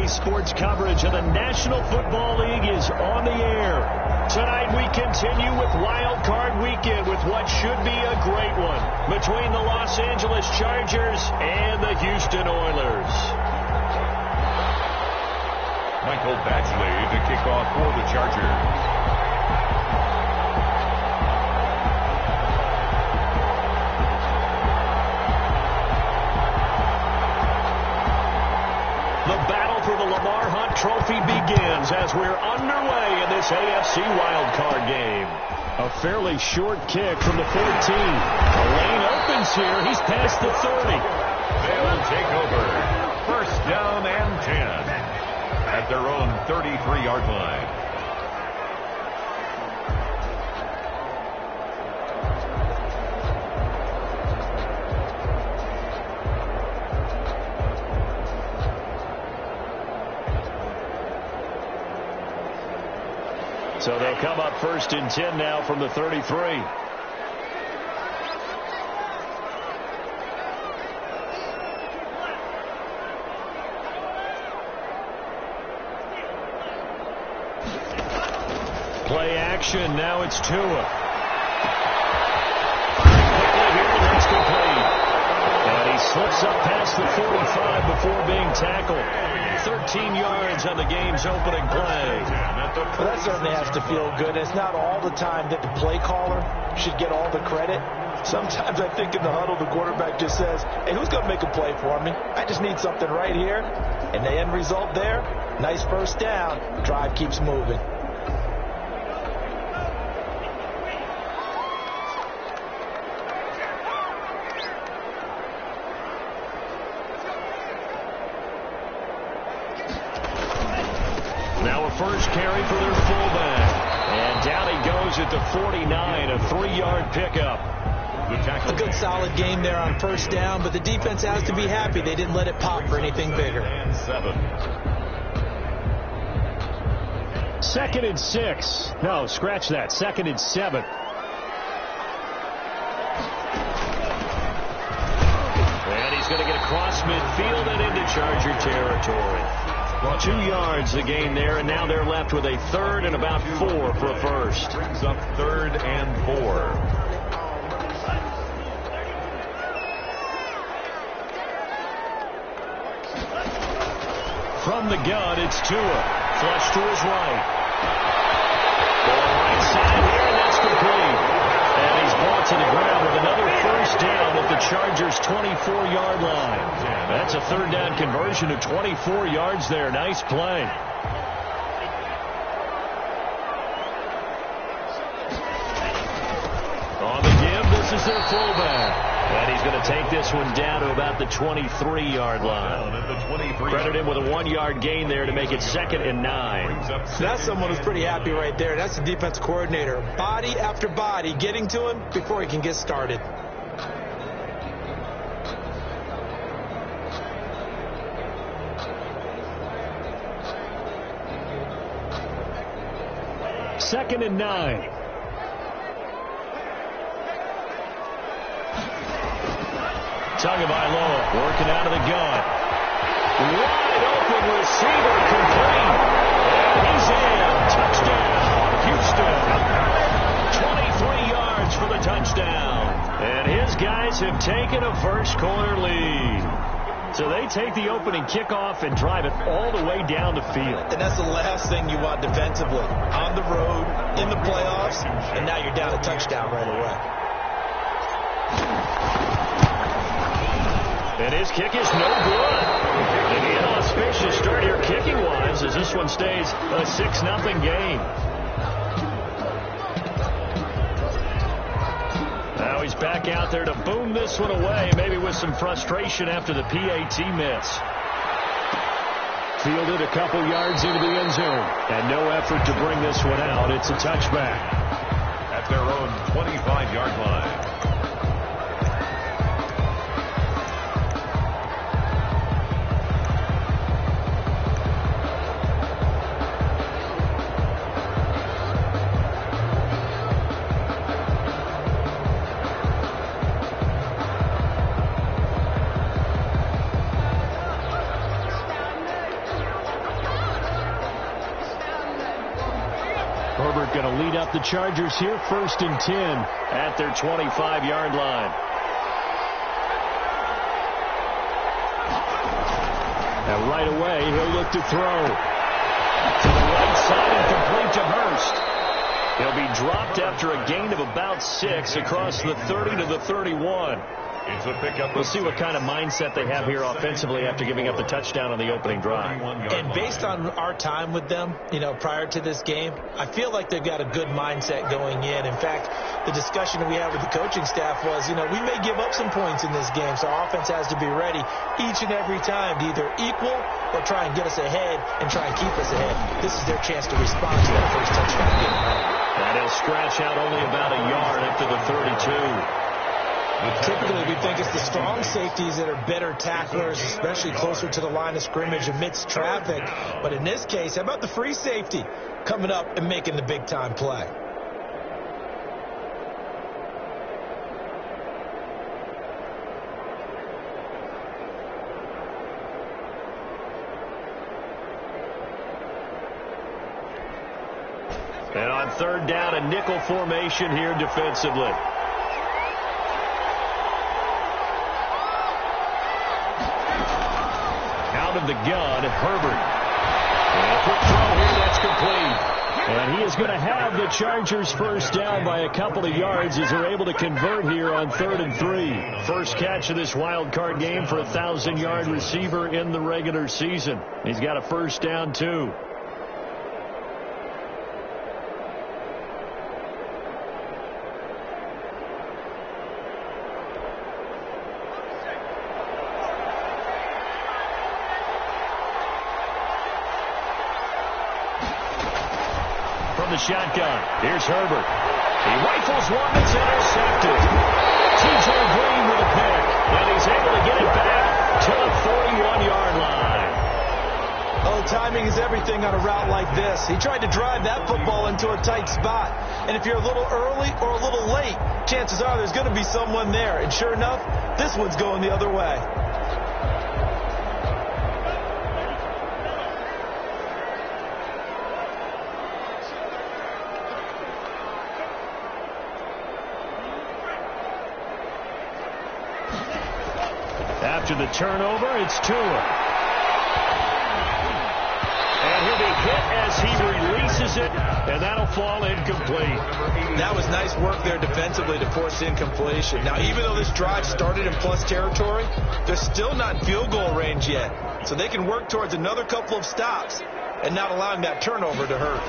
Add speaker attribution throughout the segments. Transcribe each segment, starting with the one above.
Speaker 1: EA Sports coverage of the National Football League is on the air. Tonight we continue with Wildcard Weekend with what should be a great one between the Los Angeles Chargers and the Houston Oilers.
Speaker 2: Michael Badgley to kick off for the Chargers.
Speaker 1: Trophy begins as we're underway in this AFC wildcard game. A fairly short kick from the 14. The lane opens here. He's past the 30.
Speaker 2: They'll take over. First down and 10 at their own 33-yard line.
Speaker 1: So they'll come up first and 10 now from the 33. Play action. Now it's Tua. That's complete. And he slips up past the 45 before being tackled. 13 yards on the game's opening play.
Speaker 3: Well, that certainly has to feel good. It's not all the time that the play caller should get all the credit. Sometimes I think in the huddle, the quarterback just says, hey, who's going to make a play for me? I just need something right here. And the end result there, nice first down. Drive keeps moving.
Speaker 1: First carry for their fullback. And down he goes at the 49, a 3-yard pickup.
Speaker 3: A good solid game there on first down, but the defense has to be happy they didn't let it pop for anything bigger.
Speaker 2: And 7.
Speaker 1: Second and 6. No, scratch that. Second and 7. And he's going to get across midfield and into Charger territory. 2 yards the gain there, and now they're left with a third and about 4 for a first.
Speaker 2: Brings up 3rd and 4.
Speaker 1: From the gun, it's Tua. Flush to his right. Right side here, and that's complete. And he's brought to the ground with another first down at the Chargers' 24-yard line. That's a third down conversion of 24 yards there. Nice play. On the give, this is their fullback. And he's going to take this one down to about the 23-yard line. Credit him with a 1-yard gain there to make it 2nd and 9.
Speaker 3: That's someone who's pretty happy right there. That's the defense coordinator. Body after body getting to him before he can get started.
Speaker 1: Second and 9. Tagovailoa working out of the gun. Wide open receiver complete. And he's in. Touchdown, Houston. 23 yards for the touchdown. And his guys have taken a first quarter lead. So they take the opening kickoff and drive it all the way down the field.
Speaker 3: And that's the last thing you want defensively. On the road, in the playoffs, and now you're down a touchdown right away.
Speaker 1: And his kick is no good. An inauspicious start here kicking-wise as this one stays a 6-0 game. Now he's back out there to boom this one away, maybe with some frustration after the PAT miss. Fielded a couple yards into the end zone, and no effort to bring this one out. It's a touchback.
Speaker 2: At their own 25-yard line.
Speaker 1: up the Chargers here, 1st and 10 at their 25-yard line. And right away, he'll look to throw. To the right side and complete to Hurst. He'll be dropped after a gain of about 6 across the 30 to the 31.
Speaker 2: It's a pickup.
Speaker 1: We'll see what kind of mindset they have here offensively after giving up the touchdown on the opening drive.
Speaker 3: And based on our time with them, prior to this game, I feel like they've got a good mindset going in. In fact, the discussion that we had with the coaching staff was, we may give up some points in this game, so our offense has to be ready each and every time to either equal or try and get us ahead and try and keep us ahead. This is their chance to respond to that first touchdown game.
Speaker 1: And he'll scratch out only about a yard up to the 32.
Speaker 3: Typically, we think it's the strong safeties that are better tacklers, especially closer to the line of scrimmage amidst traffic. But in this case, how about the free safety coming up and making the big-time play?
Speaker 1: And on 3rd down, a nickel formation here defensively. Of the gun, Herbert. And a quick throw here, that's complete. And he is going to have the Chargers first down by a couple of yards as they're able to convert here on 3rd and 3. First catch of this wild card game for a 1,000-yard receiver in the regular season. He's got a first down, too. The shotgun. Here's Herbert. He rifles one that's intercepted. T.J. Green with a pick. And he's able to get it back to the 41-yard line.
Speaker 3: Oh, timing is everything on a route like this. He tried to drive that football into a tight spot. And if you're a little early or a little late, chances are there's going to be someone there. And sure enough, this one's going the other way.
Speaker 1: After the turnover, it's Tua. And he'll be hit as he releases it, and that'll fall incomplete.
Speaker 3: That was nice work there defensively to force incompletion. Now, even though this drive started in plus territory, they're still not in field goal range yet. So they can work towards another couple of stops and not allowing that turnover to hurt.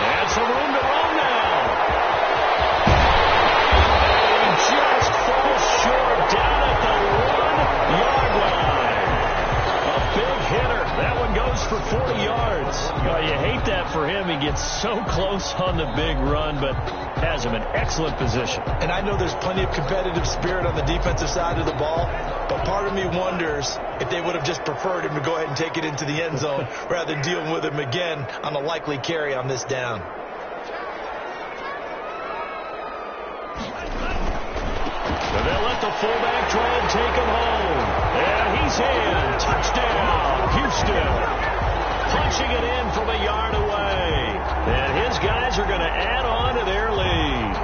Speaker 1: And some room to run now. Just falls short down at the 1-yard line. A big hitter. That one goes for 40 yards. Well, you hate that for him. He gets so close on the big run, but has him in excellent position.
Speaker 3: And I know there's plenty of competitive spirit on the defensive side of the ball, but part of me wonders if they would have just preferred him to go ahead and take it into the end zone rather than dealing with him again on a likely carry on this down.
Speaker 1: They'll let the fullback try and take him home. And he's in. Touchdown, Houston. Punching it in from a yard away. And his guys are going to add on to their lead.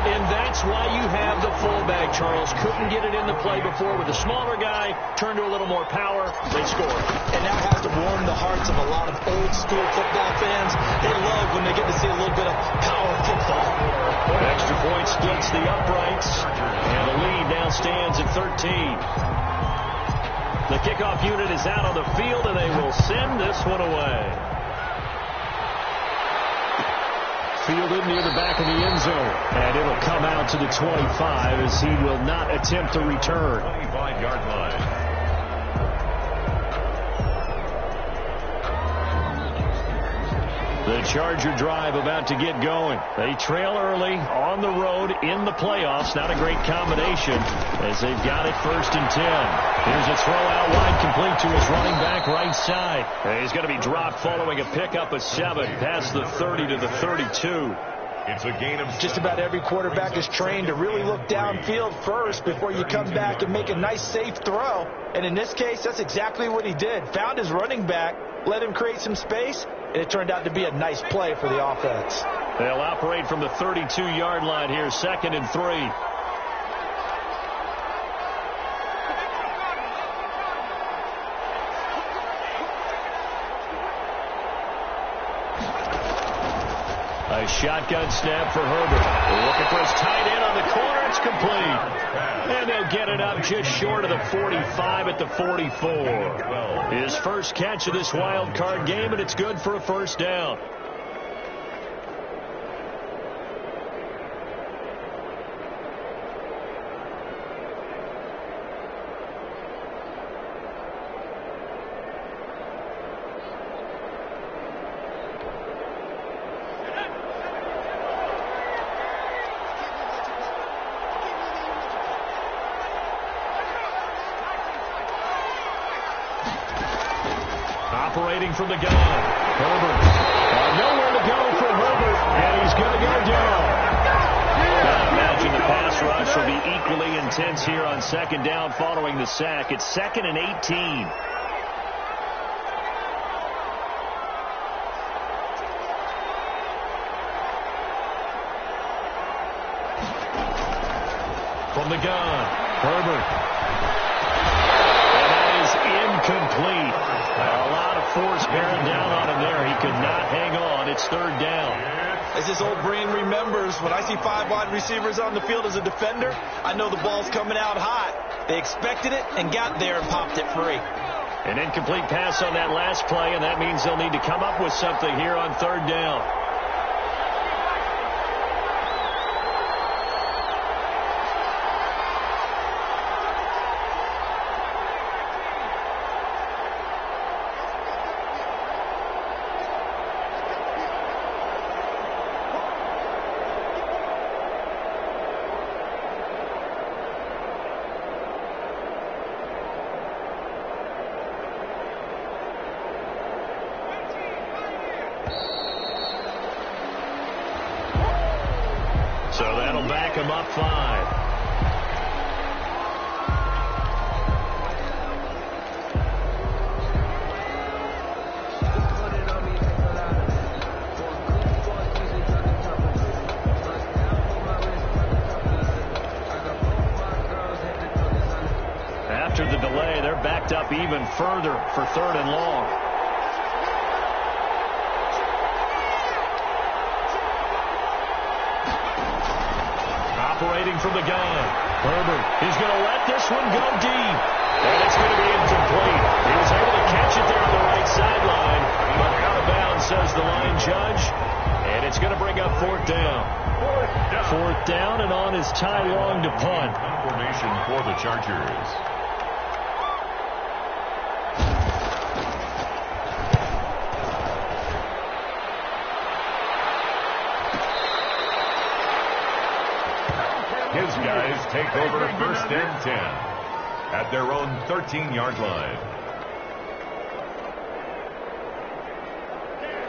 Speaker 1: And that's why you have the fullback, Charles. Couldn't get it in the play before with a smaller guy. Turned to a little more power. They scored.
Speaker 3: And that has to warm the hearts of a lot of old-school football fans. They love when they get to see a little bit of power football.
Speaker 1: Extra point splits the uprights. And the lead now stands at 13. The kickoff unit is out on the field, and they will send this one away. Fielded near the back of the end zone. And it'll come out to the 25 as he will not attempt to return.
Speaker 2: 25-yard line.
Speaker 1: The Charger drive about to get going. They trail early on the road in the playoffs. Not a great combination as they've got it 1st and 10. Here's a throw out wide complete to his running back right side. He's going to be dropped following a pickup of 7 past the 30 to the 32.
Speaker 2: It's a gain of
Speaker 3: just about every quarterback is trained to really look downfield first before you come back and make a nice safe throw. And in this case, that's exactly what he did. Found his running back, let him create some space, and it turned out to be a nice play for the offense.
Speaker 1: They'll operate from the 32-yard line here, 2nd and 3. A shotgun snap for Herbert. Looking for his tight end on the corner. It's complete. And they'll get it up just short of the 45 at the 44. His first catch of this wild card game, and it's good for a first down. Operating from the gun, Herbert. Nowhere to go for Herbert, and he's going to go down. I imagine the pass rush will be equally intense here on 2nd down following the sack. It's 2nd and 18. From the gun, Herbert. And that is incomplete. A lot of force bearing down on him there. He could not hang on. It's 3rd down.
Speaker 3: As his old brain remembers, when I see 5 wide receivers on the field as a defender, I know the ball's coming out hot. They expected it and got there and popped it free.
Speaker 1: An incomplete pass on that last play, and that means they'll need to come up with something here on 3rd down. So that'll back him up 5. After the delay, they're backed up even further for 3rd and long. Operating from the gun, Herbert. He's going to let this one go deep. And it's going to be incomplete. He was able to catch it there on the right sideline, but out of bounds, says the line judge. And it's going to bring up 4th down. 4th down, and on is Ty Long to punt.
Speaker 2: Formation for the Chargers. His guys take over 1st and 10 at their own 13-yard line.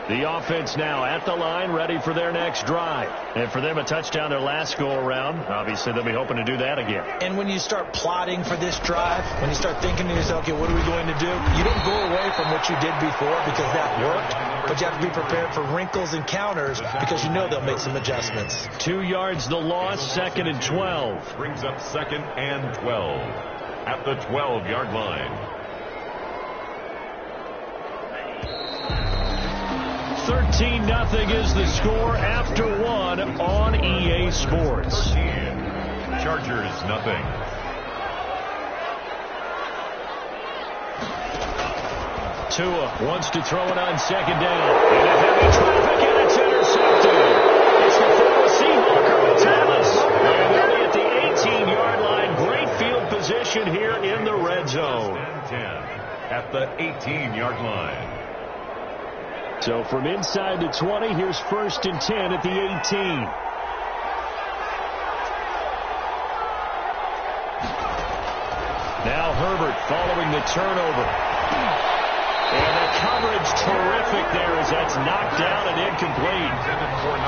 Speaker 1: The offense now at the line, ready for their next drive. And for them, a touchdown their last go-around. Obviously, they'll be hoping to do that again.
Speaker 3: And when you start plotting for this drive, when you start thinking to yourself, okay, what are we going to do? You don't go away from what you did before because that worked, but you have to be prepared for wrinkles and counters because you know they'll make some adjustments.
Speaker 1: 2 yards the loss, 2nd and 12.
Speaker 2: Brings up 2nd and 12 at the 12-yard line.
Speaker 1: 13-0 is the score after 1 on EA Sports.
Speaker 2: 13. Chargers nothing.
Speaker 1: Tua wants to throw it on 2nd down. And a heavy traffic, and it's intercepted. It's the former Seahawker, Thomas. And they'll be at the 18-yard line. Great field position here in the red zone.
Speaker 2: 10 at the 18-yard line.
Speaker 1: So from inside the 20, here's 1st and 10 at the 18. Now Herbert following the turnover. And the coverage terrific there as that's knocked down and incomplete.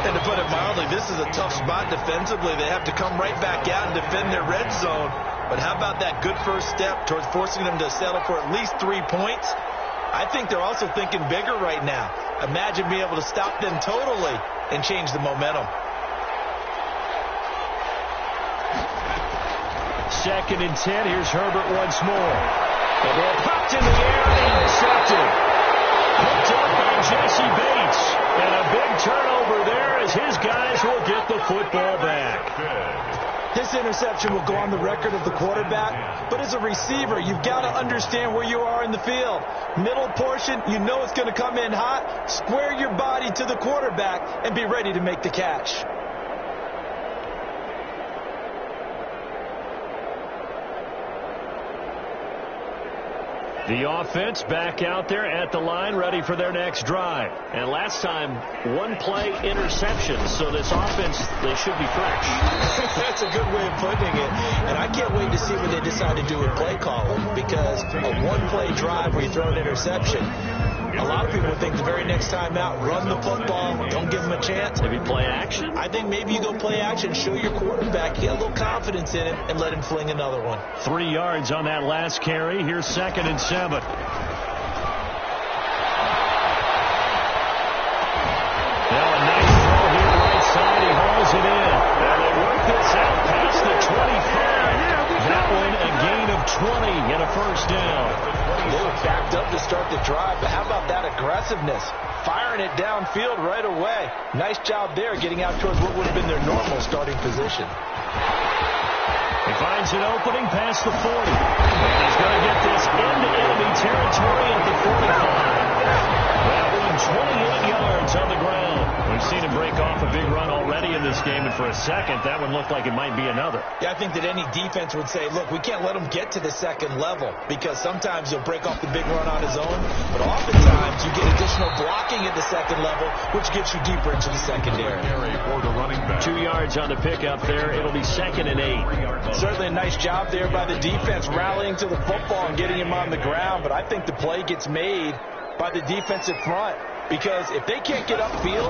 Speaker 3: And to put it mildly, this is a tough spot defensively. They have to come right back out and defend their red zone. But how about that good first step towards forcing them to settle for at least 3 points? I think they're also thinking bigger right now. Imagine being able to stop them totally and change the momentum.
Speaker 1: 2nd and 10. Here's Herbert once more. The ball popped in the air and intercepted. Picked up by Jesse Bates. And a big turnover there as his guys will get the football back.
Speaker 3: This interception will go on the record of the quarterback, but as a receiver, you've got to understand where you are in the field. Middle portion, you know it's going to come in hot. Square your body to the quarterback and be ready to make the catch.
Speaker 1: The offense back out there at the line, ready for their next drive. And last time, 1-play interception, so this offense, they should be fresh.
Speaker 3: That's a good way of putting it. And I can't wait to see what they decide to do with play calling, because a 1-play drive where you throw an interception, a lot of people would think the very next time out, run the football, don't give them a chance.
Speaker 1: Maybe play action?
Speaker 3: I think maybe you go play action, show your quarterback, get a little confidence in him, and let him fling another one.
Speaker 1: 3 yards on that last carry. Here's 2nd and 7. Now a nice throw here right side. He hauls it in. And they work this out past the 25. That one a gain of 20 and a first down.
Speaker 3: They were backed up to start the drive, but how about that aggressiveness? Firing it downfield right away. Nice job there getting out towards what would have been their normal starting position.
Speaker 1: He finds an opening past the 40. And he's going to get this into enemy territory at the 45. That one 28 yards on the ground. We've seen him break off a big run already in this game, and for a second, that one looked like it might be another.
Speaker 3: Yeah, I think that any defense would say, look, we can't let him get to the second level, because sometimes he'll break off the big run on his own, but oftentimes you get additional blocking at the second level, which gets you deeper into the secondary.
Speaker 2: For the running back.
Speaker 1: 2 yards on the pickup there. It'll be 2nd and 8.
Speaker 3: Certainly a nice job there by the defense rallying to the football and getting him on the ground, but I think the play gets made by the defensive front, because if they can't get upfield,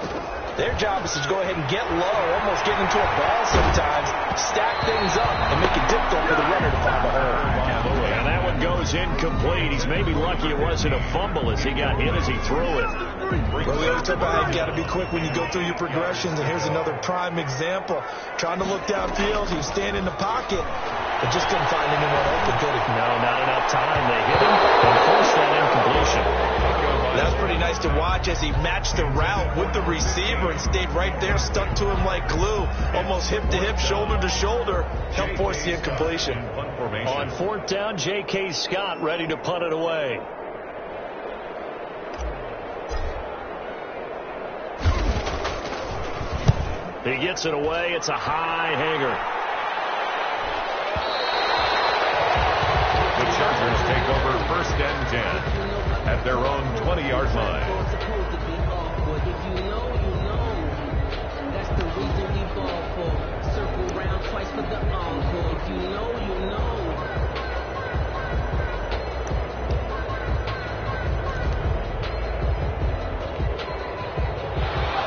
Speaker 3: their job is to go ahead and get low, almost get into a ball sometimes, stack things up, and make it difficult for the runner to find a hole.
Speaker 1: And that one goes incomplete. He's maybe lucky it wasn't a fumble as he got hit as he threw it.
Speaker 3: Well, we always talk about how you got to be quick when you go through your progressions, and here's another prime example. Trying to look downfield, he was standing in the pocket, but just couldn't find anyone open, could he?
Speaker 1: No, not enough time. They hit him and forced that incompletion.
Speaker 3: That was pretty nice to watch as he matched the route with the receiver and stayed right there, stuck to him like glue, almost hip to hip, shoulder to shoulder, helped force the incompletion.
Speaker 1: On 4th down, J.K. Scott ready to punt it away. He gets it away. It's a high hanger.
Speaker 2: The Chargers take over 1st and 10 at their own 20-yard line.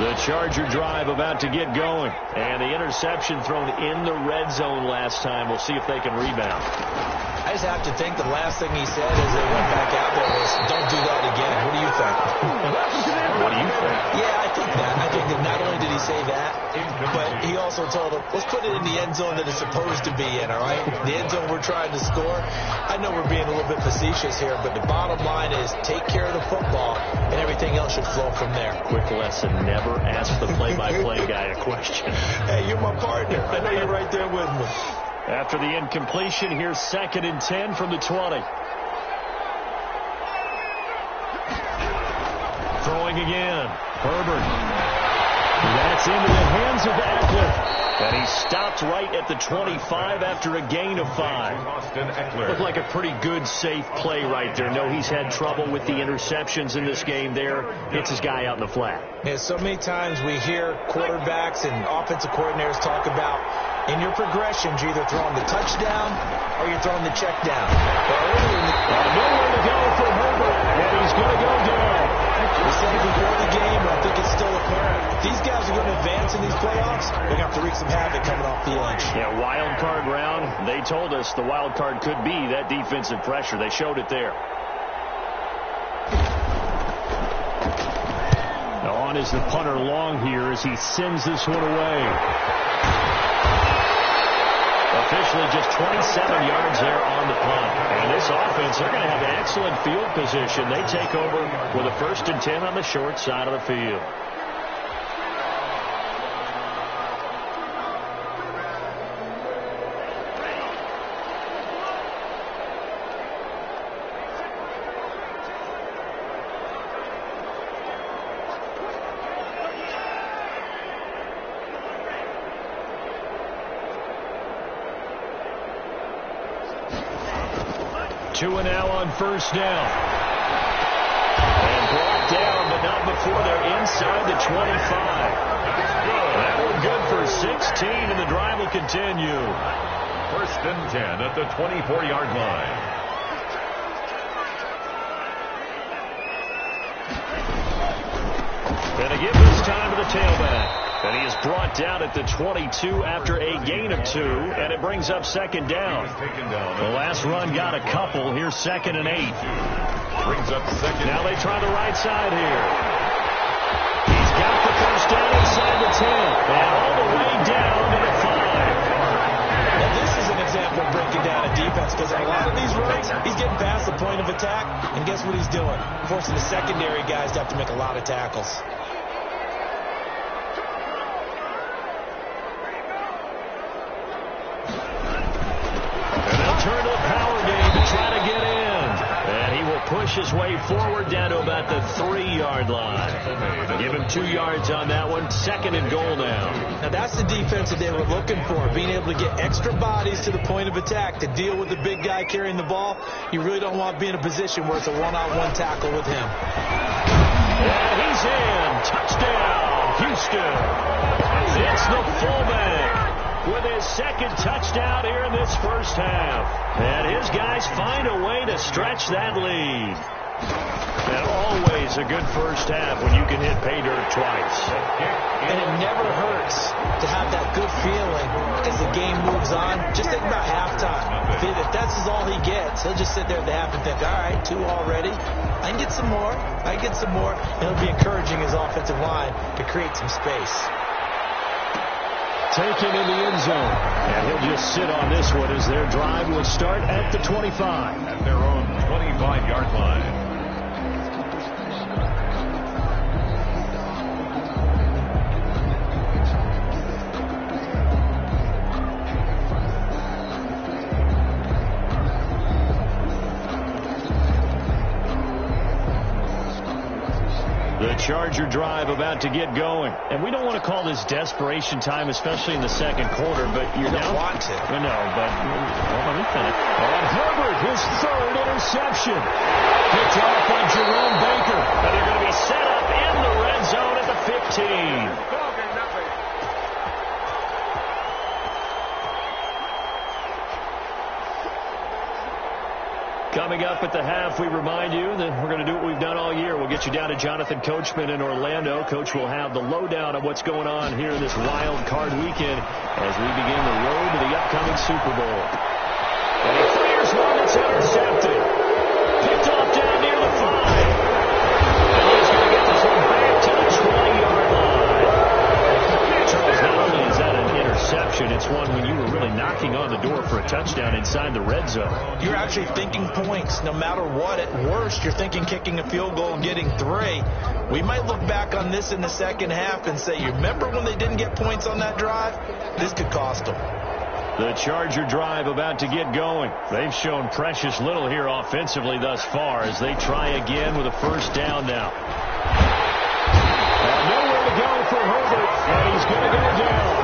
Speaker 1: The Charger drive about to get going. And the interception thrown in the red zone last time. We'll see if they can rebound.
Speaker 3: I just have to think the last thing he said as they went back out there was, don't do that again. What do you think?
Speaker 1: What do you think?
Speaker 3: Yeah, I think that. I think that not only did he say that, but he also told them, let's put it in the end zone that it's supposed to be in, all right? The end zone we're trying to score. I know we're being a little bit facetious here, but the bottom line is take care of the football, and everything else should flow from there.
Speaker 1: Quick lesson, never ask the play-by-play guy a question.
Speaker 3: Hey, you're my partner. I know you're right there with me.
Speaker 1: After the incompletion, here's 2nd and 10 from the 20. Throwing again. Herbert. That's into the hands of Eckler. And he stopped right at the 25 after a gain of 5. Looked like a pretty good, safe play right there. No, he's had trouble with the interceptions in this game there. Hits his guy out in the flat.
Speaker 3: Yeah, so many times we hear quarterbacks and offensive coordinators talk about in your progressions, you're either throwing the touchdown or you're throwing the check down.
Speaker 1: Nowhere to go for Herbert, and he's going to go down.
Speaker 3: We said it before the game, but I think it's still apparent. If these guys are going to advance in these playoffs, they're going to have to wreak some havoc coming off the edge.
Speaker 1: Yeah, wild card round. They told us the wild card could be that defensive pressure. They showed it there. on is the punter long here as he sends this one away. Officially just 27 yards there on the punt. And this offense, they're going to have excellent field position. They take over with a 1st and 10 on the short side of the field. Two and now on 1st down. And brought down, but not before they're inside the 25. That one good for 16, and the drive will continue.
Speaker 2: 1st and 10 at the 24-yard line.
Speaker 1: And a give this time to the tailback. And he is brought down at the 22 after a gain of 2, and it brings up 2nd down. The last run got a couple. Here's 2nd and 8.
Speaker 2: Brings up 2nd.
Speaker 1: Now they try the right side here. He's got the 1st down inside the 10, and all the way down to the 5.
Speaker 3: Now this is an example of breaking down a defense, because a lot of these runs, he's getting past the point of attack, and guess what he's doing? Forcing the secondary guys to have to make a lot of tackles.
Speaker 1: Turn to the power game to try to get in. And he will push his way forward down to about the 3-yard line. Give him 2 yards on that one. 2nd and goal now.
Speaker 3: Now that's the defense that they were looking for, being able to get extra bodies to the point of attack to deal with the big guy carrying the ball. You really don't want to be in a position where it's a one-on-one tackle with him.
Speaker 1: And he's in. Touchdown, Houston. It's the fullback with his 2nd touchdown here in this 1st half. And his guys find a way to stretch that lead. And always a good 1st half when you can hit pay dirt twice.
Speaker 3: And it never hurts to have that good feeling as the game moves on. Just think about halftime. If that's all he gets, he'll just sit there at the half and think, all right, 2 already. I can get some more. I can get some more. And it'll be encouraging his offensive line to create some space.
Speaker 1: Taken in the end zone. And he'll just sit on this one as their drive will start at the 25.
Speaker 2: At their own 25-yard line.
Speaker 1: The Charger drive about to get going. And we don't want to call this desperation time, especially in the 2nd quarter, but you're
Speaker 3: down.
Speaker 1: Don't
Speaker 3: want to.
Speaker 1: No, but let me finish. And Herbert, his 3rd interception. Picked off by Jerome Baker. And they're going to be set up in the red zone at the 15. Coming up at the half, we remind you that we're going to do what we've done all year. We'll get you down to Jonathan Coachman in Orlando. Coach will have the lowdown of what's going on here in this wild card weekend as we begin the road to the upcoming Super Bowl. And he fires one that's intercepted. Picked off down near the 5. And he's going to get this one back to the 20-yard line. Charles, not only is that an interception, it's one when you were really knocking on the door for a touchdown inside the red zone.
Speaker 3: You're actually thinking points no matter what. At worst, you're thinking kicking a field goal and getting 3. We might look back on this in the 2nd half and say, you remember when they didn't get points on that drive? This could cost them.
Speaker 1: The Charger drive about to get going. They've shown precious little here offensively thus far as they try again with a 1st down now. Nowhere to go for Herbert, and he's going to go down.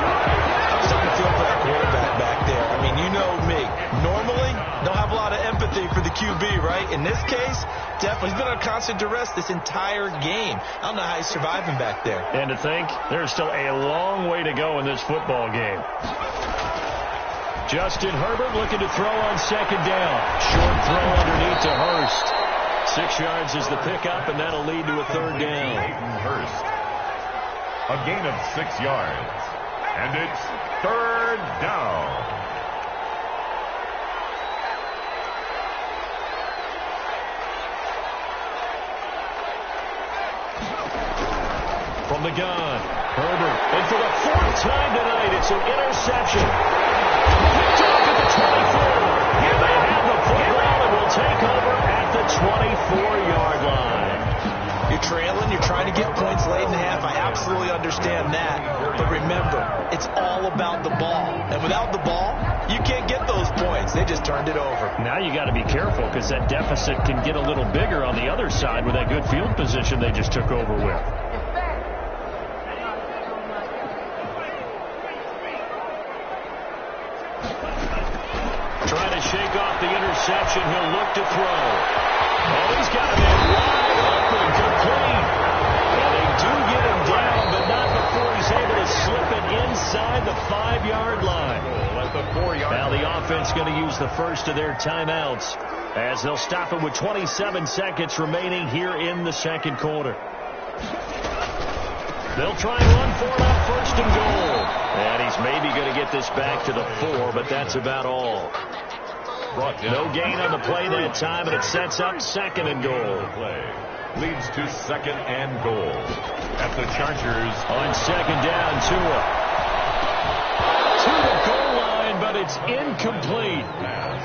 Speaker 3: I'm starting to feel for that quarterback back there. I mean, you know me. Normally, don't have a lot of empathy for the QB, right? In this case, definitely. He's been on constant duress this entire game. I don't know how he's surviving back there.
Speaker 1: And to think, there's still a long way to go in this football game. Justin Herbert looking to throw on 2nd down. Short throw underneath to Hurst. 6 yards is the pickup, and that'll lead to a 3rd down.
Speaker 2: Hurst. A gain of 6 yards. And it's 3rd down.
Speaker 1: the gun. Herbert. And for the fourth time tonight, it's an interception. Picked off at the 24. And they have the football and will take over at the 24-yard line.
Speaker 3: You're trailing. You're trying to get points late in the half. I absolutely understand that. But remember, it's all about the ball. And without the ball, you can't get those points. They just turned it over.
Speaker 1: Now you got to be careful because that deficit can get a little bigger on the other side with that good field position they just took over with. Trying to shake off the interception. He'll look to throw. Oh, he's got a man wide open, complete. And they do get him down, but not before he's able to slip it inside the 5-yard line. Now the offense going to use the first of their timeouts as they'll stop it with 27 seconds remaining here in the second quarter. They'll try and run for it on first and goal. And he's maybe going to get this back to the 4, but that's about all. No gain on the play that time, and it sets up second and goal.
Speaker 2: Leads to second and goal. At the Chargers.
Speaker 1: On second down, Tua. To the goal line, but it's incomplete.
Speaker 2: Pass.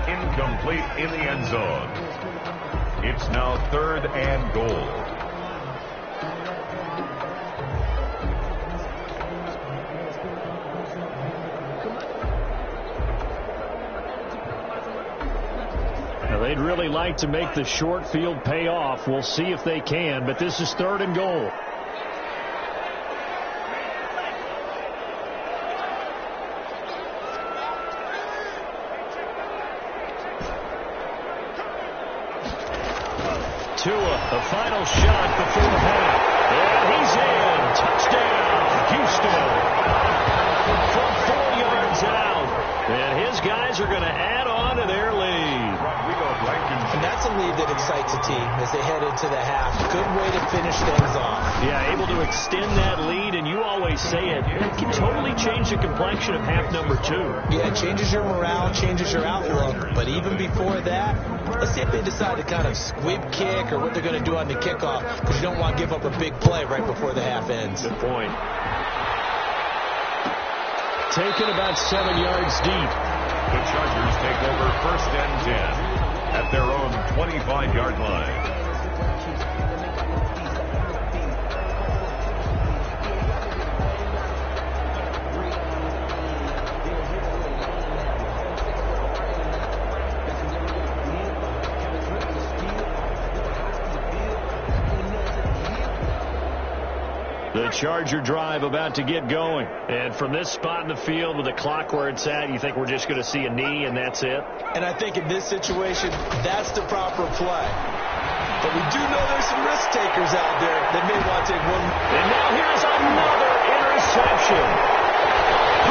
Speaker 2: Incomplete in the end zone. It's now third and goal.
Speaker 1: They'd really like to make the short field pay off. We'll see if they can, but this is third and goal. Tua, the final shot before the half. And he's in. Touchdown, Houston. From 4 yards out. And his guys are going to add on to their lead.
Speaker 3: And that's a lead that excites a team as they head into the half. Good way to finish things off.
Speaker 1: Yeah, able to extend that lead, and you always say it can totally change the complexion of half number 2.
Speaker 3: Yeah, it changes your morale, changes your outlook. But even before that, let's see if they decide to kind of squib kick or what they're going to do on the kickoff, because you don't want to give up a big play right before the half ends.
Speaker 1: Good point. Taken about 7 yards deep.
Speaker 2: The Chargers take over first and 10 at their own 25-yard line.
Speaker 1: The Charger drive about to get going. And from this spot in the field with the clock where it's at, you think we're just going to see a knee and that's it?
Speaker 3: And I think in this situation, that's the proper play. But we do know there's some risk takers out there that may want to take one.
Speaker 1: And now here's another interception.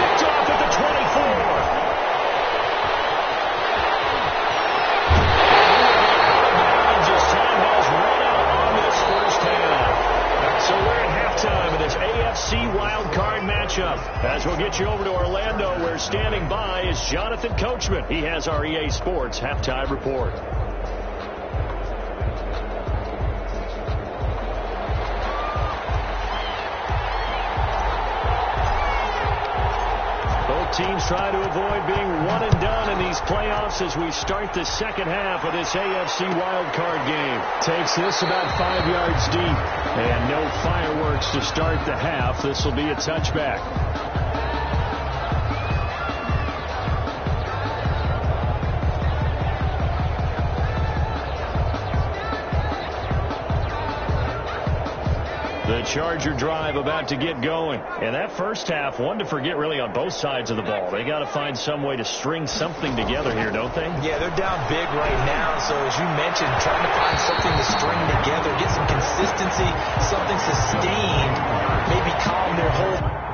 Speaker 1: Picked off at the 24. So we're at halftime of this AFC Wildcard matchup. As we'll get you over to Orlando, where standing by is Jonathan Coachman. He has our EA Sports halftime report. Both teams try to avoid being one and done in these playoffs as we start the second half of this AFC wildcard game. Takes this about 5 yards deep. And no fireworks to start the half. This will be a touchback. The Charger drive about to get going. And that first half, one to forget really on both sides of the ball. They got to find some way to string something together here, don't they?
Speaker 3: Yeah, they're down big right now. So as you mentioned, trying to find something to string together, get some consistency, something sustained, maybe calm their whole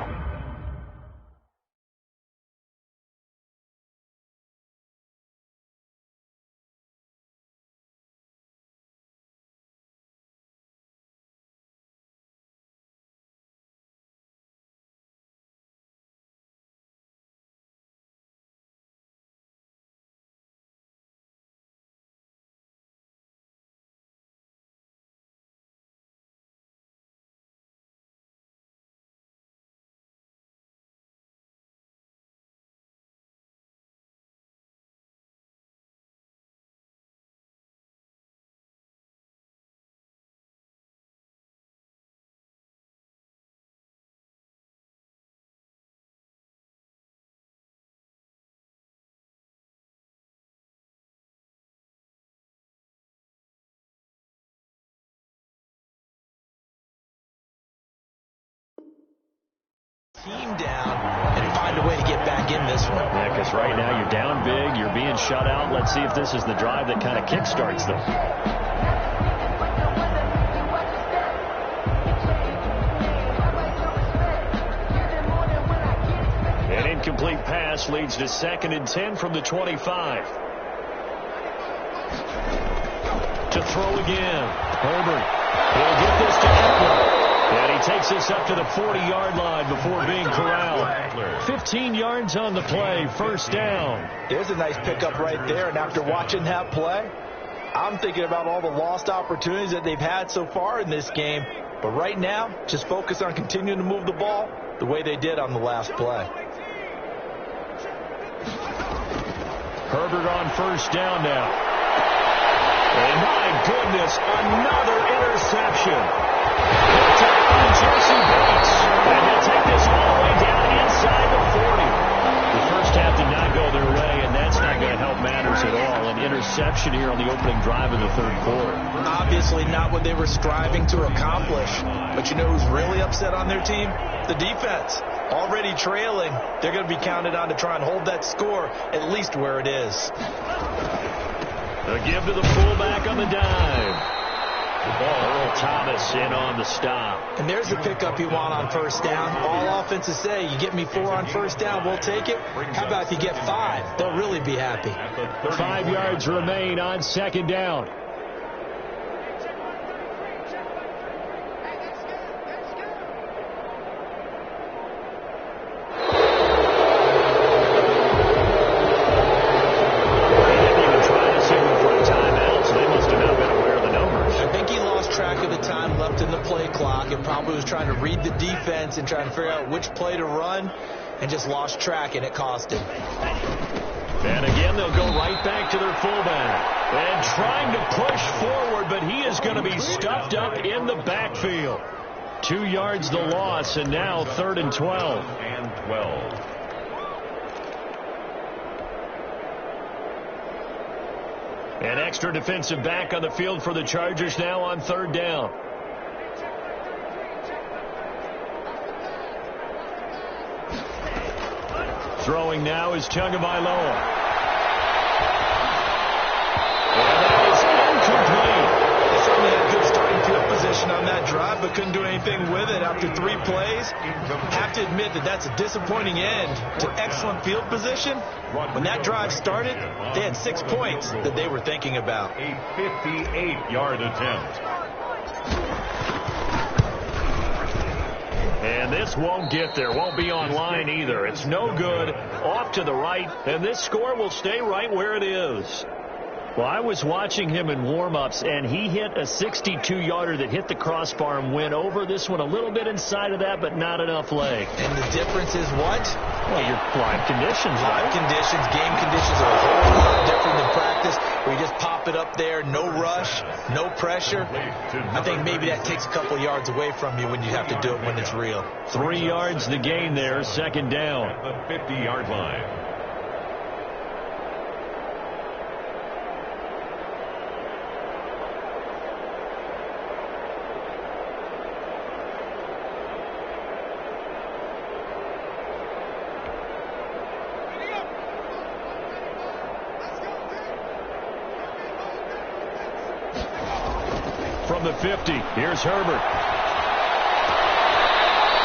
Speaker 3: Team down and find a way to get back in this one.
Speaker 1: Yeah, because right now you're down big, you're being shut out. Let's see if this is the drive that kind of kickstarts them. An incomplete pass leads to 2nd and 10 from the 25. To throw again. Herbert. He'll get this to Eckler. And he takes this up to the 40-yard line before being corralled. 15 yards on the play, 1st down.
Speaker 3: There's a nice pickup right there, and after watching that play, I'm thinking about all the lost opportunities that they've had so far in this game. But right now, just focus on continuing to move the ball the way they did on the last play.
Speaker 1: Herbert on 1st down now. And my goodness, another interception. Jesse Bates. And they'll take this all the way down inside the 40. The first half did not go their way, and that's not going to help matters at all. An interception here on the opening drive of the 3rd quarter.
Speaker 3: Obviously not what they were striving to accomplish. But you know who's really upset on their team? The defense. Already trailing. They're going to be counted on to try and hold that score at least where it is.
Speaker 1: A give to the fullback on the dive. Earl Thomas in on the stop.
Speaker 3: And there's the pickup you want on 1st down. All offenses say, you get me 4 on 1st down, we'll take it. How about if you get 5? They'll really be happy.
Speaker 1: 5 yards remain on 2nd down.
Speaker 3: Trying to read the defense and trying to figure out which play to run, and just lost track, and it cost him.
Speaker 1: And again, they'll go right back to their fullback. And trying to push forward, but he is going to be stuffed up in the backfield. 2 yards the loss, and now 3rd and 12. An extra defensive back on the field for the Chargers now on 3rd down. Throwing now is Tagovailoa. And that is incomplete.
Speaker 3: They certainly had good starting field position on that drive, but couldn't do anything with it after 3 plays. Have to admit that that's a disappointing end to excellent field position. When that drive started, they had 6 points that they were thinking about.
Speaker 2: A 58-yard attempt.
Speaker 1: And this won't get there. Won't be online either. It's no good. Off to the right. And this score will stay right where it is. Well, I was watching him in warm-ups, and he hit a 62-yarder that hit the crossbar and went over. This one a little bit inside of that, but not enough leg.
Speaker 3: And the difference is what?
Speaker 1: Well, your live conditions, right?
Speaker 3: Live conditions, game conditions are a whole lot different than practice, where you just pop it up there, no rush, no pressure. I think maybe that takes a couple yards away from you when you have to do it when it's real.
Speaker 1: 3 yards the gain there, 2nd down.
Speaker 2: At the 50-yard line.
Speaker 1: From the 50, here's Herbert.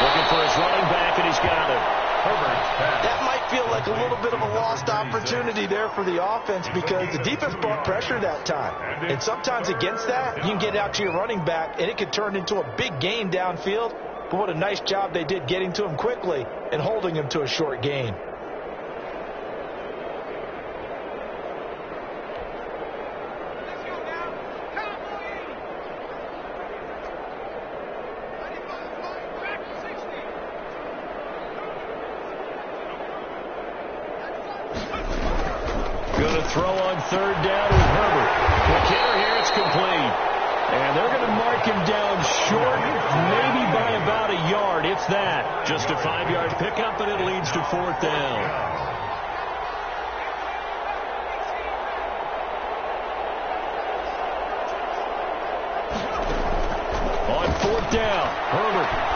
Speaker 1: Looking for his running back, and he's got it. Herbert.
Speaker 3: That might feel like a little bit of a lost opportunity there for the offense, because the defense brought pressure that time. And sometimes against that, you can get out to your running back, and it could turn into a big gain downfield. But what a nice job they did getting to him quickly and holding him to a short gain.
Speaker 1: Throw on 3rd down with Herbert. McKinnon here, it's complete. And they're going to mark him down short, maybe by about a yard, if that. Just a 5-yard pickup, and it leads to 4th down. On 4th down, Herbert.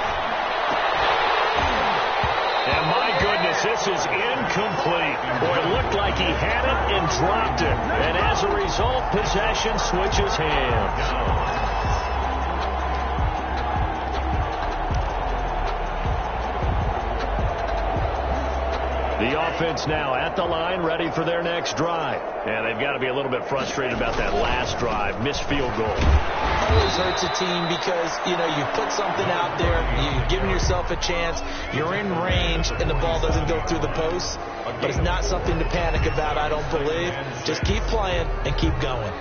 Speaker 1: as this is incomplete. Boy, it looked like he had it and dropped it. And as a result, possession switches hands. The offense now at the line, ready for their next drive. And they've got to be a little bit frustrated about that last drive. Missed field goal.
Speaker 3: Always hurts a team because, you know, you put something out there, you're giving yourself a chance, you're in range, and the ball doesn't go through the post. But it's not something to panic about, I don't believe. Just keep playing and keep going.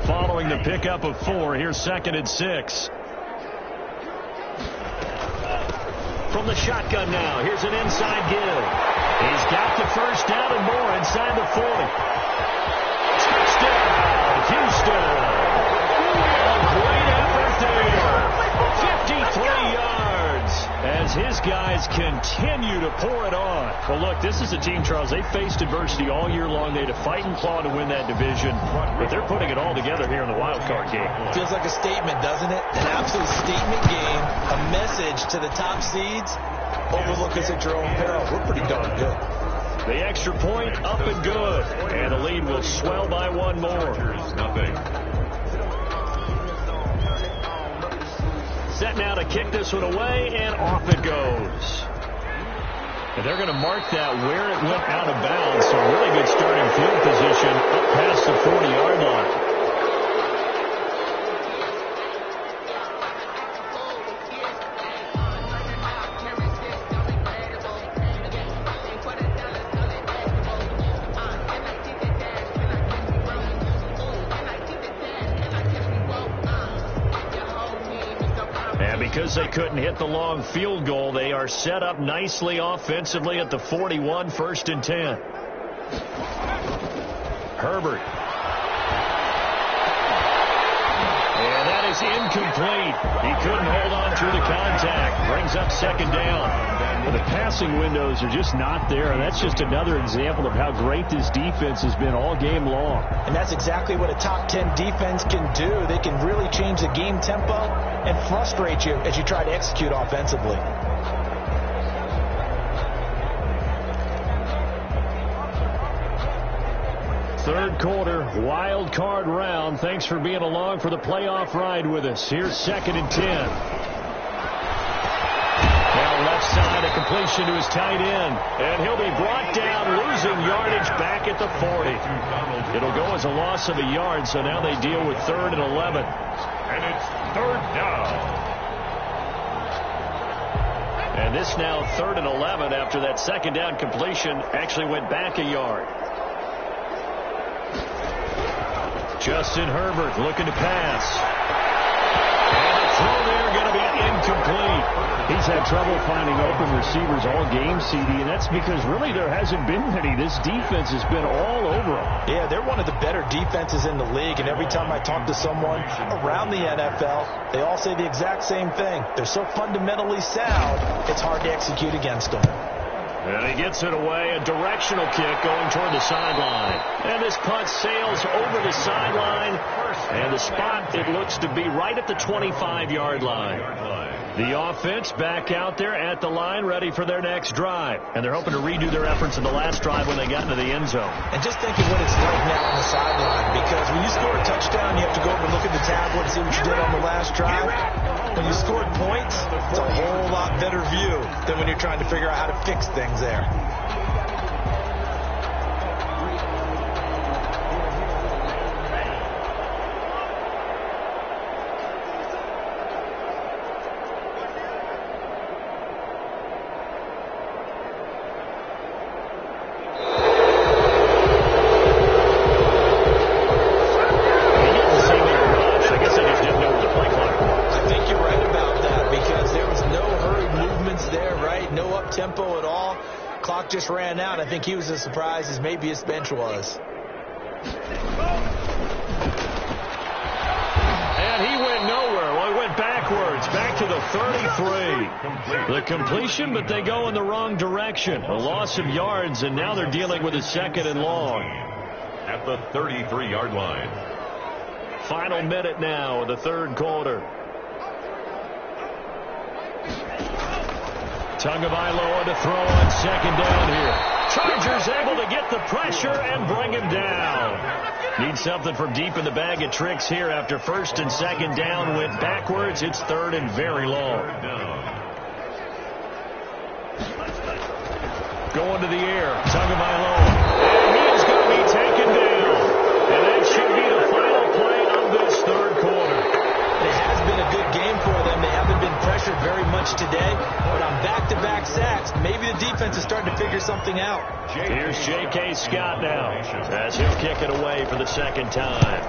Speaker 1: Following the pickup of 4, here's 2nd and 6. From the shotgun now, here's an inside give. He's got the first down and more inside the 40. Touchdown, Houston. Great effort there. 53 yards as his guys continue to pour it on. Well, look, this is a team, Charles, they faced adversity all year long. They had to fight and claw to win that division, but they're putting it all together here in the wild card game.
Speaker 3: Feels like a statement, doesn't it? An absolute statement game, a message to the top seeds. Overlook us at your own peril. We're pretty darn good.
Speaker 1: The extra point up and good, and the lead will swell by one more.
Speaker 2: Nothing.
Speaker 1: Set now to kick this one away, and off it goes. And they're going to mark that where it went out of bounds. So really good starting field position up past the 40-yard line. Because they couldn't hit the long field goal, they are set up nicely offensively at the 41, 1st and 10. Herbert. And that is incomplete. He couldn't hold on through the contact. Brings up 2nd down. But the passing windows are just not there. And that's just another example of how great this defense has been all game long.
Speaker 3: And that's exactly what a top 10 defense can do. They can really change the game tempo and frustrate you as you try to execute offensively.
Speaker 1: Third quarter, wild card round. Thanks for being along for the playoff ride with us. Here's 2nd and 10. Now left side, a completion to his tight end. And he'll be brought down, losing yardage back at the 40. It'll go as a loss of a yard, so now they deal with 3rd and 11.
Speaker 2: And it's 3rd down.
Speaker 1: And this now 3rd and 11 after that 2nd down completion actually went back a yard. Justin Herbert looking to pass. And the throw there going to be incomplete. He's had trouble finding open receivers all game, CD, and that's because really there hasn't been many. This defense has been all over them.
Speaker 3: Yeah, they're one of the better defenses in the league, and every time I talk to someone around the NFL, they all say the exact same thing. They're so fundamentally sound, it's hard to execute against them.
Speaker 1: And he gets it away, a directional kick going toward the sideline. And this punt sails over the sideline, and the spot, it looks to be right at the 25-yard line. The offense back out there at the line, ready for their next drive. And they're hoping to redo their efforts in the last drive when they got into the end zone.
Speaker 3: And just think of what it's like now on the sideline, because when you score a touchdown, you have to go over and look at the tablet and see what you did on the last drive. When you scored points, it's a whole lot better view than when you're trying to figure out how to fix things there. Just ran out. I think he was as surprised as maybe his bench was.
Speaker 1: And he went nowhere. Well, he went backwards, back to the 33. The completion, but they go in the wrong direction. A loss of yards, and now they're dealing with a 2nd and long.
Speaker 2: At the 33-yard line.
Speaker 1: Final minute now of the third quarter. Tagovailoa to throw on second down here. Chargers able to get the pressure and bring him down. Need something from deep in the bag of tricks here after first and second down went backwards. It's third and very long. Going to the air. Tagovailoa. And he is going to be taken down. And that should be the final play of this third quarter.
Speaker 3: It has been a good game for them. They haven't been pressured very much today. But on back-to-back sacks, maybe the defense is starting to figure something out.
Speaker 1: Here's J.K. Scott now as he'll kick it away for the second time.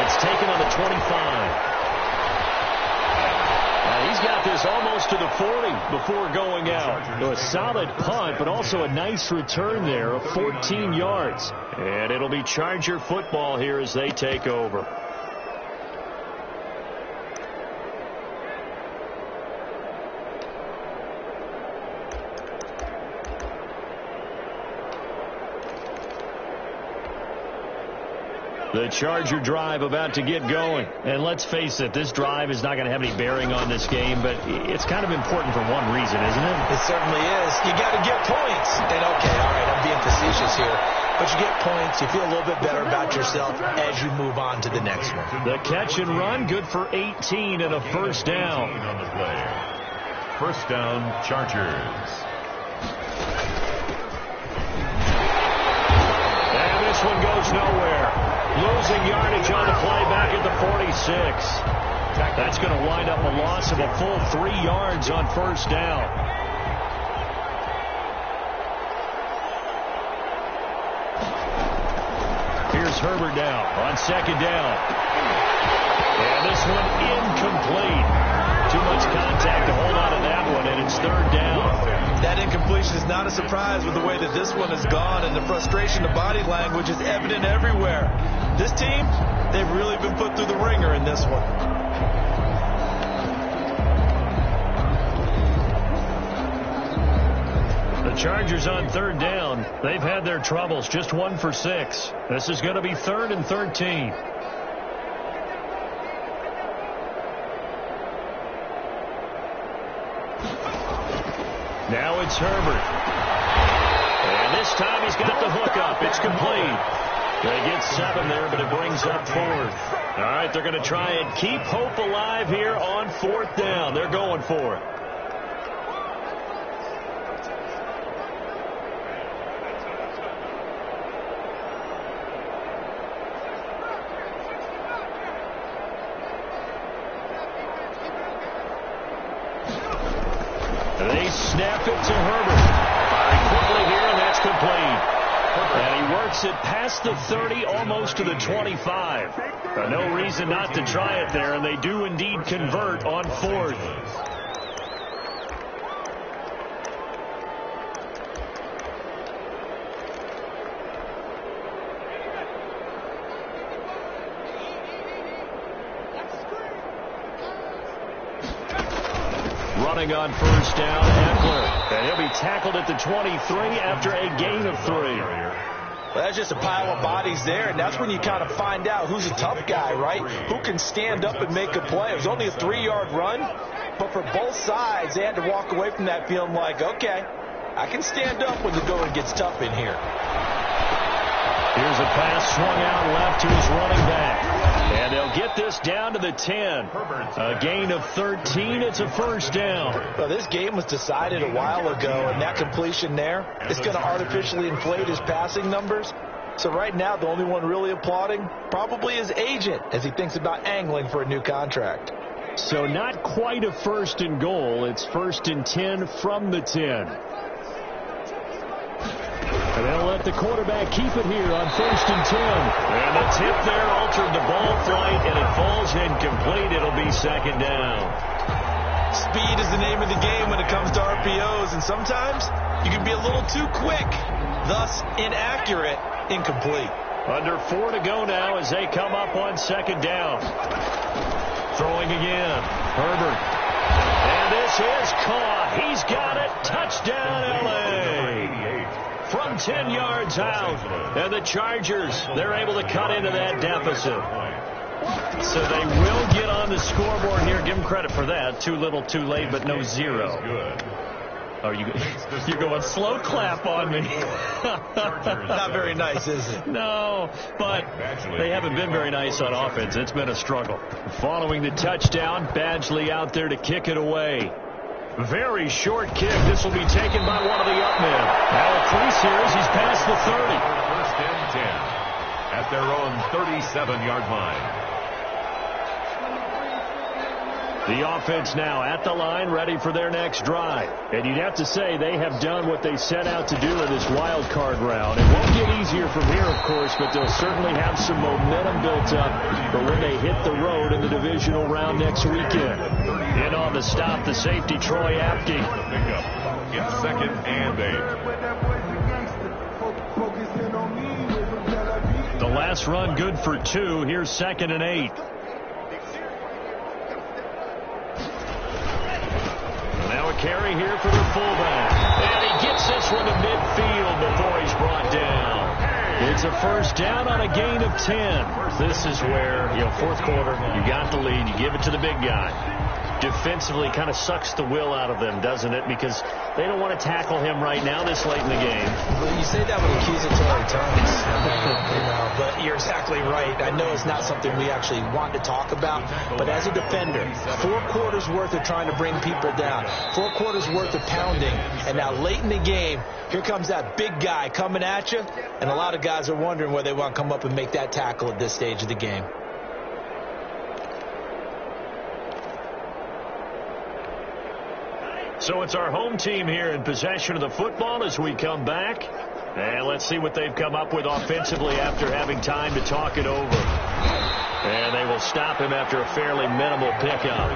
Speaker 1: It's taken on the 25. He's got this almost to the 40 before going out. A solid punt, but also a nice return there of 14 yards. And it'll be Charger football here as they take over. The Charger drive about to get going. And let's face it, this drive is not going to have any bearing on this game, but it's kind of important for one reason, isn't it?
Speaker 3: It certainly is. You got to get points. And okay, all right, I'm being facetious here. But you get points, you feel a little bit better about yourself as you move on to the next one.
Speaker 1: The catch and run, good for 18 and a first down.
Speaker 2: On the play. First down, Chargers.
Speaker 1: And this one goes nowhere. Losing yardage on the play back at the 46. That's going to wind up a loss of a full 3 yards on first down. Here's Herbert now on second down. And this one incomplete. Too much contact to hold on to that one, and it's third down.
Speaker 3: That incompletion is not a surprise with the way that this one has gone, and the frustration, the body language is evident everywhere. This team, they've really been put through the ringer in this one.
Speaker 1: The Chargers on third down. They've had their troubles, just 1 for 6. This is going to be 3rd and 13. Now it's Herbert. And this time he's got the hook up. It's complete. They get 7 there, but it brings up 4th. All right, they're going to try and keep hope alive here on 4th down. They're going for it. They snap it to Herbert. Firing quickly here, and that's complete. And he works it past the 30, almost to the 25. No reason not to try it there, and they do indeed convert on 4th. Running on first down, Eckler. And he'll be tackled at the 23 after a gain of 3.
Speaker 3: Well, that's just a pile of bodies there, and that's when you kind of find out who's a tough guy, right? Who can stand up and make a play. It was only a 3-yard run, but for both sides, they had to walk away from that feeling like, okay, I can stand up when the going gets tough in here.
Speaker 1: Here's a pass swung out left to his running back. And they'll get this down to the 10. A gain of 13. It's a first down.
Speaker 3: Well, this game was decided a while ago, and that completion there is going to artificially inflate his passing numbers. So right now, the only one really applauding probably his agent as he thinks about angling for a new contract.
Speaker 1: So not quite a 1st and goal. It's 1st and 10 from the 10. And they'll let the quarterback keep it here on 1st and 10. And the tip there altered the ball flight, and it falls incomplete. It'll be 2nd down.
Speaker 3: Speed is the name of the game when it comes to RPOs, and sometimes you can be a little too quick, thus inaccurate, incomplete.
Speaker 1: Under 4 to go now as they come up on 2nd down. Throwing again. Herbert. And this is caught. He's got it. Touchdown, L.A. From 10 yards out. And the Chargers, they're able to cut into that deficit. So they will get on the scoreboard here. Give them credit for that. Too little, too late, but no zero.
Speaker 2: Good.
Speaker 1: Oh, you're going slow clap on me.
Speaker 3: Not very nice, is it?
Speaker 1: No, but they haven't been very nice on offense. It's been a struggle. Following the touchdown, Badgley out there to kick it away. Very short kick. This will be taken by one of the up men. Now a crease here as he's past the 30.
Speaker 2: First and 10 at their own 37-yard line.
Speaker 1: The offense now at the line, ready for their next drive. And you'd have to say they have done what they set out to do in this wild card round. It won't get easier from here, of course, but they'll certainly have some momentum built up for when they hit the road in the divisional round next weekend. In on the stop, the safety, Troy Apke.
Speaker 2: It's 2nd and 8.
Speaker 1: The last run good for 2. Here's 2nd and 8. Now a carry here for the fullback. And he gets this one to midfield before he's brought down. It's a first down on a gain of 10. This is where, fourth quarter, you got the lead. You give it to the big guy. Defensively kind of sucks the will out of them, doesn't it? Because they don't want to tackle him right now this late in the game.
Speaker 3: Well, you say that with accusatory tones. But you're exactly right. I know it's not something we actually want to talk about, but as a defender, 4 quarters worth of trying to bring people down, 4 quarters worth of pounding, and now late in the game, here comes that big guy coming at you, and a lot of guys are wondering whether they want to come up and make that tackle at this stage of the game.
Speaker 1: So it's our home team here in possession of the football as we come back. And let's see what they've come up with offensively after having time to talk it over. And they will stop him after a fairly minimal pickup.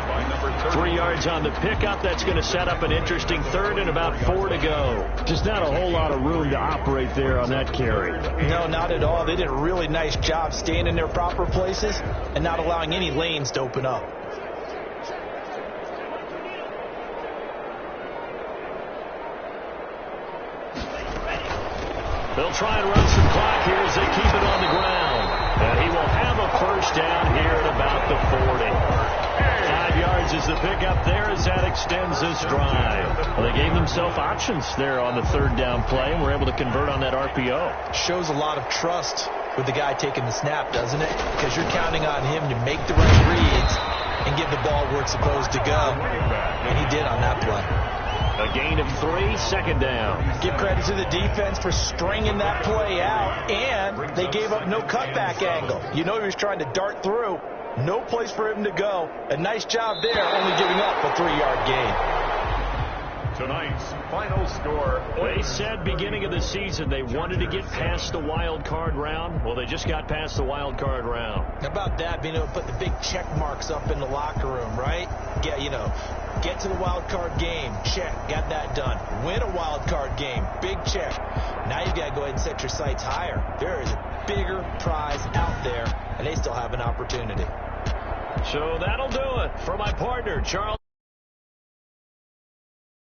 Speaker 1: 3 yards on the pickup. That's going to set up an interesting 3rd and about 4 to go. Just not a whole lot of room to operate there on that carry.
Speaker 3: No, not at all. They did a really nice job staying in their proper places and not allowing any lanes to open up.
Speaker 1: They'll try and run some clock here as they keep it on the ground. And he will have a first down here at about the 40. 5 yards is the pickup there as that extends this drive. Well, they gave themselves options there on the 3rd down play and were able to convert on that RPO.
Speaker 3: Shows a lot of trust with the guy taking the snap, doesn't it? Because you're counting on him to make the right reads and get the ball where it's supposed to go. And he did on that play.
Speaker 1: A gain of 3, 2nd down.
Speaker 3: Give credit to the defense for stringing that play out, and they gave up no cutback angle. You know he was trying to dart through. No place for him to go. A nice job there, only giving up a 3-yard gain.
Speaker 2: Tonight's final score.
Speaker 1: They said beginning of the season they wanted to get past the wild card round. Well, they just got past the wild card round.
Speaker 3: How about that, being able to put the big check marks up in the locker room, right? Get to the wild card game, check, got that done. Win a wild card game, big check. Now you got to go ahead and set your sights higher. There is a bigger prize out there, and they still have an opportunity.
Speaker 1: So that'll do it for my partner, Charles.